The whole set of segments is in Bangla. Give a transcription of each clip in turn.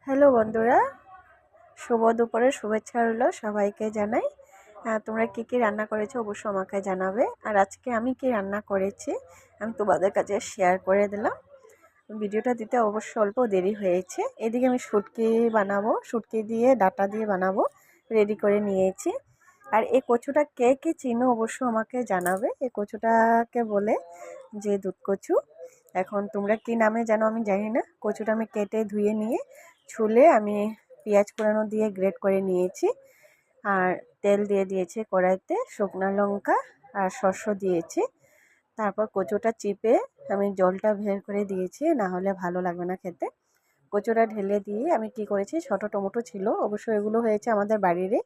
হ্যালো বন্ধুরা, শুভ দুপুরের শুভেচ্ছা রইলো সবাইকে জানাই। তোমরা কি কি রান্না করেছো অবশ্যই আমাকে জানাবে। আর আজকে আমি কি রান্না করেছি আমি তোমাদের কাছে শেয়ার করে দিলাম। ভিডিওটা দিতে অবশ্য অল্প দেরি হয়েছে। এদিকে আমি শুটকি বানাবো, শুটকি দিয়ে ডাটা দিয়ে বানাবো, রেডি করে নিয়েছি। আর এই কচুটা কে কে চিনো অবশ্য আমাকে জানাবে। এই কচুটাকে বলে যে দুধ কচু। এখন তোমরা কি নামে জানো আমি জানি না। কচুটা আমি কেটে ধুয়ে নিয়ে ছুলে আমি পেঁয়াজ কুড়ানো দিয়ে গ্রেট করে নিয়েছি। আর তেল দিয়ে দিয়েছি কড়াইতে, শুকনো লঙ্কা আর শস্য দিয়েছি। তারপর কচুটা চিপে আমি জলটা বের করে দিয়েছি, না হলে ভালো লাগবে না খেতে। কচুটা ঢেলে দিয়ে আমি কি করেছি, ছোটো টমেটো ছিল অবশ্য, এগুলো হয়েছে আমাদের বাড়িরই।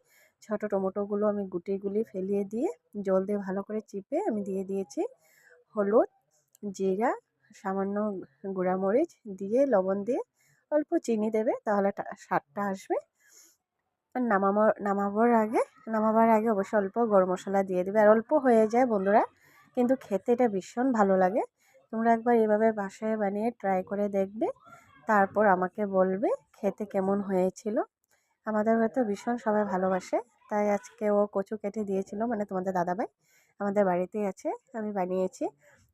ছোটো টমেটোগুলো আমি গুটিগুলি ফেলিয়ে দিয়ে জল দিয়ে ভালো করে চিপে আমি দিয়ে দিয়েছি হলুদ, জিরা, সামান্য গুঁড়ামরিচ দিয়ে, লবণ দিয়ে, অল্প চিনি দেবে তাহলে স্বাদটা আসবে। আর নামাবার আগে অবশ্যই অল্প গরম মশলা দিয়ে দেবে। আর অল্প হয়ে যায় বন্ধুরা, কিন্তু খেতে এটা ভীষণ ভালো লাগে। তোমরা একবার এভাবে বাসায় বানিয়ে ট্রাই করে দেখবে, তারপর আমাকে বলবে খেতে কেমন হয়েছিল। আমাদের হয়তো ভীষণ সবাই ভালোবাসে, তাই আজকে ও কচু কেটে দিয়েছিল, মানে তোমাদের দাদাভাই আমাদের বাড়িতেই আছে, আমি বানিয়েছি।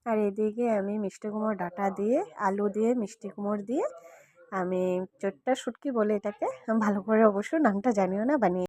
আর এদিকে আমি মিষ্টি কুমড়োর ডাঁটা দিয়ে, আলু দিয়ে, মিষ্টি কুমড়ো দিয়ে আমি চট্টা শুটকি বলে এটাকে, ভালো করে অবশ্য নামটা জানিও না, বানিয়ে